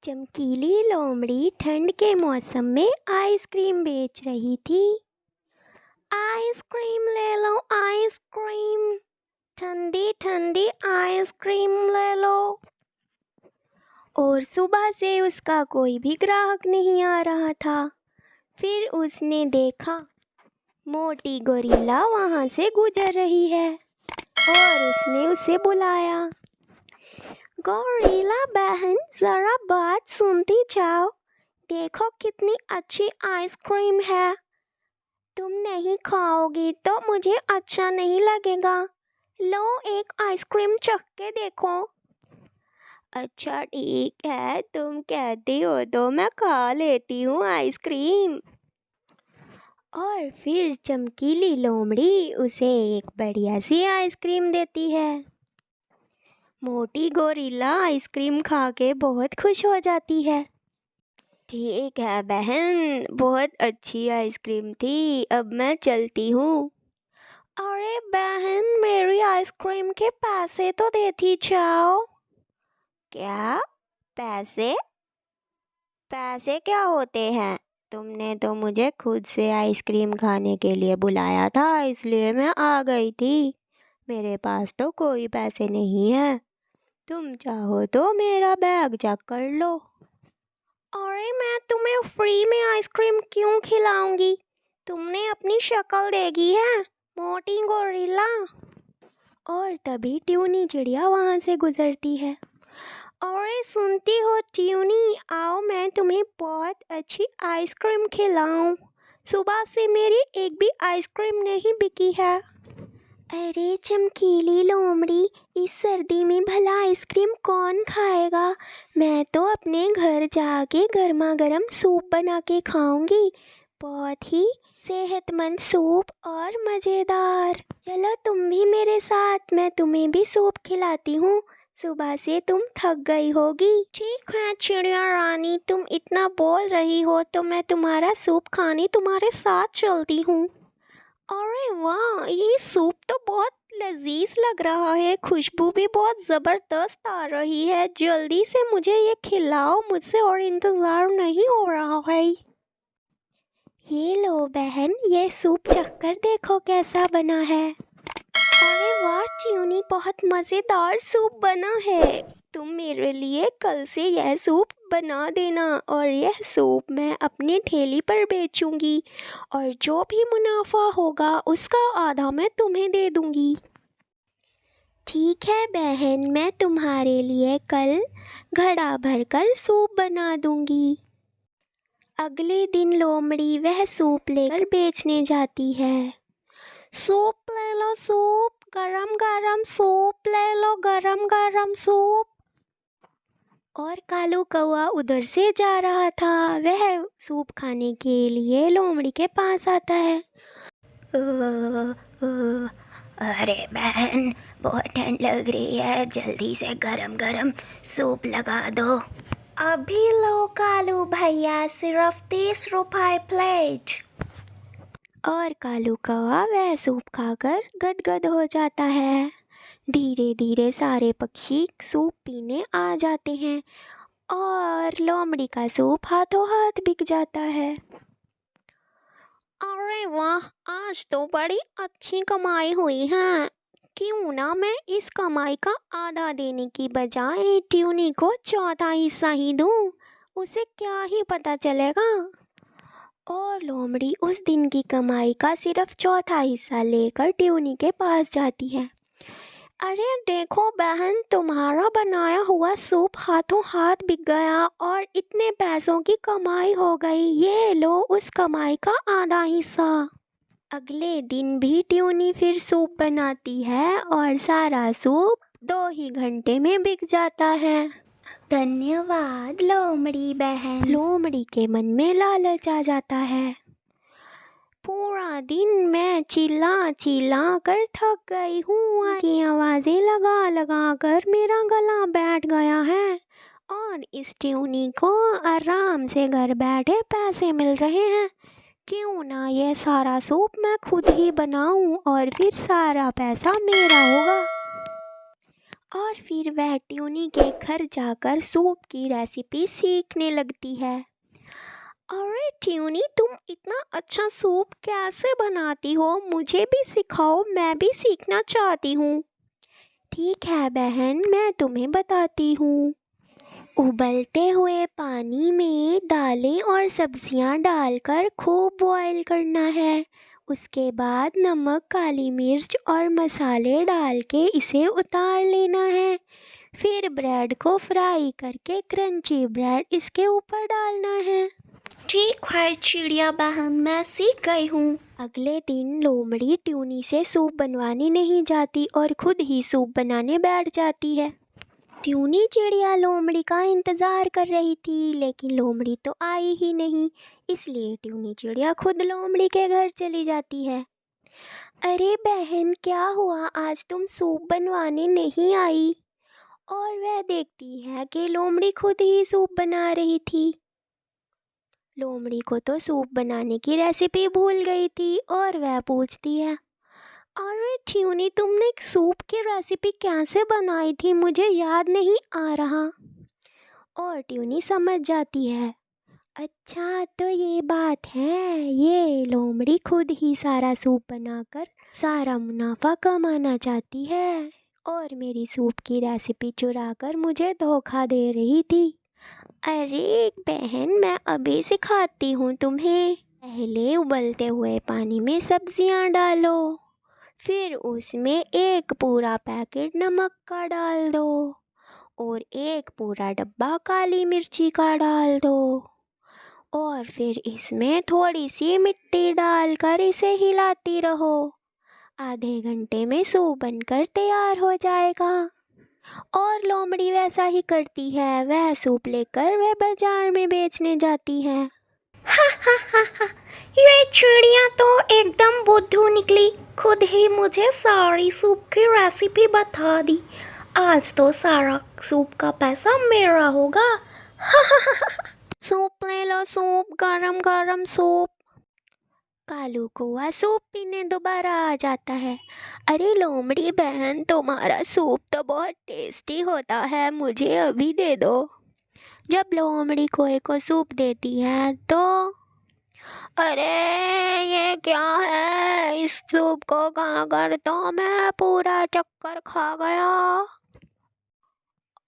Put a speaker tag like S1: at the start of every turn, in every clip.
S1: चमकीली लोमड़ी ठंड के मौसम में आइसक्रीम बेच रही थी। आइसक्रीम ले लो आइसक्रीम, ठंडी ठंडी आइसक्रीम ले लो। और सुबह से उसका कोई भी ग्राहक नहीं आ रहा था। फिर उसने देखा मोटी गोरिल्ला वहाँ से गुजर रही है और उसने उसे बुलाया। गोरिल्ला बहन, ज़रा बात सुनती जाओ। देखो कितनी अच्छी आइसक्रीम है। तुम नहीं खाओगी तो मुझे अच्छा नहीं लगेगा। लो एक आइसक्रीम चख के देखो। अच्छा ठीक है, तुम कहती हो तो मैं खा लेती हूँ आइसक्रीम। और फिर चमकीली लोमड़ी उसे एक बढ़िया सी आइसक्रीम देती है। मोटी गोरिल्ला आइसक्रीम खा के बहुत खुश हो जाती है। ठीक है बहन, बहुत अच्छी आइसक्रीम थी, अब मैं चलती हूँ। अरे बहन, मेरी आइसक्रीम के पैसे तो देती जाओ। क्या पैसे? पैसे क्या होते हैं? तुमने तो मुझे खुद से आइसक्रीम खाने के लिए बुलाया था, इसलिए मैं आ गई थी। मेरे पास तो कोई पैसे नहीं है। तुम चाहो तो मेरा बैग चेक कर लो। अरे मैं तुम्हें फ्री में आइसक्रीम क्यों खिलाऊंगी? तुमने अपनी शक्ल देखी है, मोटी गोरिल्ला। और तभी ट्यूनी चिड़िया वहाँ से गुजरती है। अरे सुनती हो ट्यूनी, आओ मैं तुम्हें बहुत अच्छी आइसक्रीम खिलाऊं। सुबह से मेरी एक भी आइसक्रीम नहीं बिकी है। अरे चमकीली लोमड़ी, इस सर्दी में भला आइसक्रीम कौन खाएगा? मैं तो अपने घर जाके गर्मा गर्म सूप बना के खाऊंगी, बहुत ही सेहतमंद सूप और मज़ेदार। चलो तुम भी मेरे साथ, मैं तुम्हें भी सूप खिलाती हूँ। सुबह से तुम थक गई होगी। ठीक है चिड़िया रानी, तुम इतना बोल रही हो तो मैं तुम्हारा सूप खाने तुम्हारे साथ चलती हूँ। अरे वाह, ये सूप तो बहुत लजीज लग रहा है, खुशबू भी बहुत ज़बरदस्त आ रही है। जल्दी से मुझे ये खिलाओ, मुझसे और इंतज़ार नहीं हो रहा है। ये लो बहन, ये सूप चखकर देखो कैसा बना है। अरे वाह ट्यूनी, बहुत मज़ेदार सूप बना है। तुम मेरे लिए कल से यह सूप बना देना और यह सूप मैं अपनी ठेली पर बेचूंगी और जो भी मुनाफा होगा उसका आधा मैं तुम्हें दे दूंगी। ठीक है बहन, मैं तुम्हारे लिए कल घड़ा भरकर सूप बना दूंगी। अगले दिन लोमड़ी वह सूप लेकर बेचने जाती है। सूप ले लो सूप, गरम गरम सूप ले लो, गरम गरम सूप। और कालू कौआ उधर से जा रहा था, वह सूप खाने के लिए लोमड़ी के पास आता है। अरे बहन, बहुत ठंड लग रही है, जल्दी से गरम गरम सूप लगा दो। अभी लो कालू भैया, सिर्फ 30 रुपए प्लेट। और कालू कौवा वह सूप खाकर गदगद हो जाता है। धीरे धीरे सारे पक्षी सूप पीने आ जाते हैं और लोमड़ी का सूप हाथों हाथ बिक जाता है। अरे वाह, आज तो बड़ी अच्छी कमाई हुई है। क्यों ना मैं इस कमाई का आधा देने की बजाय ट्यूनी को चौथा हिस्सा ही दूं, उसे क्या ही पता चलेगा। और लोमड़ी उस दिन की कमाई का सिर्फ चौथा हिस्सा लेकर ट्यूनी के पास जाती है। अरे देखो बहन, तुम्हारा बनाया हुआ सूप हाथों हाथ बिक गया और इतने पैसों की कमाई हो गई, ये लो उस कमाई का आधा हिस्सा। अगले दिन भी ट्यूनी फिर सूप बनाती है और सारा सूप 2 ही घंटे में बिक जाता है। धन्यवाद लोमड़ी बहन। लोमड़ी के मन में लालच आ जाता है। पूरा दिन मैं चिल्ला चिल्ला कर थक गई हूँ, की आवाज़ें लगा लगा कर मेरा गला बैठ गया है और इस ट्यूनी को आराम से घर बैठे पैसे मिल रहे हैं। क्यों ना ये सारा सूप मैं खुद ही बनाऊं और फिर सारा पैसा मेरा होगा। और फिर वह ट्यूनी के घर जाकर सूप की रेसिपी सीखने लगती है। अरे ट्यूनी, तुम इतना अच्छा सूप कैसे बनाती हो? मुझे भी सिखाओ, मैं भी सीखना चाहती हूँ। ठीक है बहन, मैं तुम्हें बताती हूँ। उबलते हुए पानी में दालें और सब्जियां डालकर खूब बॉईल करना है। उसके बाद नमक, काली मिर्च और मसाले डाल के इसे उतार लेना है। फिर ब्रेड को फ्राई करके क्रंची ब्रेड इसके ऊपर डालना है। ठीक है चिड़िया बहन, मैं सीख गई हूँ। अगले दिन लोमड़ी ट्यूनी से सूप बनवाने नहीं जाती और खुद ही सूप बनाने बैठ जाती है। ट्यूनी चिड़िया लोमड़ी का इंतज़ार कर रही थी, लेकिन लोमड़ी तो आई ही नहीं। इसलिए ट्यूनी चिड़िया खुद लोमड़ी के घर चली जाती है। अरे बहन, क्या हुआ, आज तुम सूप बनवाने नहीं आई? और वह देखती है कि लोमड़ी खुद ही सूप बना रही थी। लोमड़ी को तो सूप बनाने की रेसिपी भूल गई थी और वह पूछती है, अरे ट्यूनी, तुमने सूप की रेसिपी कैसे बनाई थी? मुझे याद नहीं आ रहा। और ट्यूनी समझ जाती है, अच्छा तो ये बात है, ये लोमड़ी खुद ही सारा सूप बनाकर सारा मुनाफा कमाना चाहती है और मेरी सूप की रेसिपी चुराकर मुझे धोखा दे रही थी। अरे बहन, मैं अभी सिखाती हूँ तुम्हें। पहले उबलते हुए पानी में सब्जियाँ डालो, फिर उसमें एक पूरा पैकेट नमक का डाल दो और एक पूरा डब्बा काली मिर्ची का डाल दो और फिर इसमें थोड़ी सी मिट्टी डालकर इसे हिलाती रहो। आधे घंटे में सूप बनकर तैयार हो जाएगा। और लोमड़ी वैसा ही करती है, वह सूप लेकर वह बाजार में बेचने जाती है। हा हा हा हा, ये चिड़िया तो एकदम बुद्धू निकली, खुद ही मुझे सारी सूप की रेसिपी बता दी। आज तो सारा सूप का पैसा मेरा होगा। हा हा हा। सूप ले लो, सूप, गरम गरम सूप। कालू कौआ सूप पीने दोबारा आ जाता है। अरे लोमड़ी बहन, तुम्हारा सूप तो बहुत टेस्टी होता है, मुझे अभी दे दो। जब लोमड़ी कोए को सूप देती है तो अरे ये क्या है, इस सूप को खाकर तो मैं पूरा चक्कर खा गया।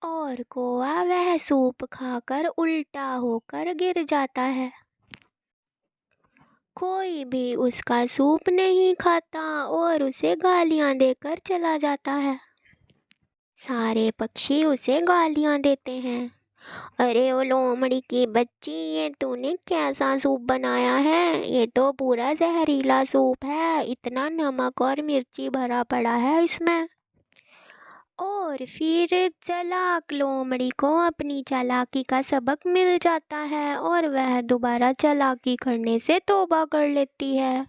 S1: और कौआ वह सूप खाकर उल्टा होकर गिर जाता है। कोई भी उसका सूप नहीं खाता और उसे गालियां देकर चला जाता है। सारे पक्षी उसे गालियां देते हैं। अरे ओ लोमड़ी की बच्ची, ये तूने कैसा सूप बनाया है? ये तो पूरा जहरीला सूप है, इतना नमक और मिर्ची भरा पड़ा है इसमें। और फिर चालाक लोमड़ी को अपनी चालाकी का सबक मिल जाता है और वह दोबारा चालाकी करने से तौबा कर लेती है।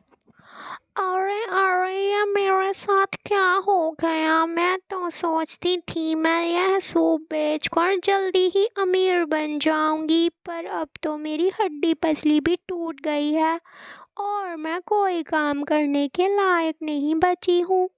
S1: अरे अरे, ये मेरे साथ क्या हो गया? मैं तो सोचती थी मैं यह सूप बेचकर जल्दी ही अमीर बन जाऊंगी, पर अब तो मेरी हड्डी पसली भी टूट गई है और मैं कोई काम करने के लायक नहीं बची हूँ।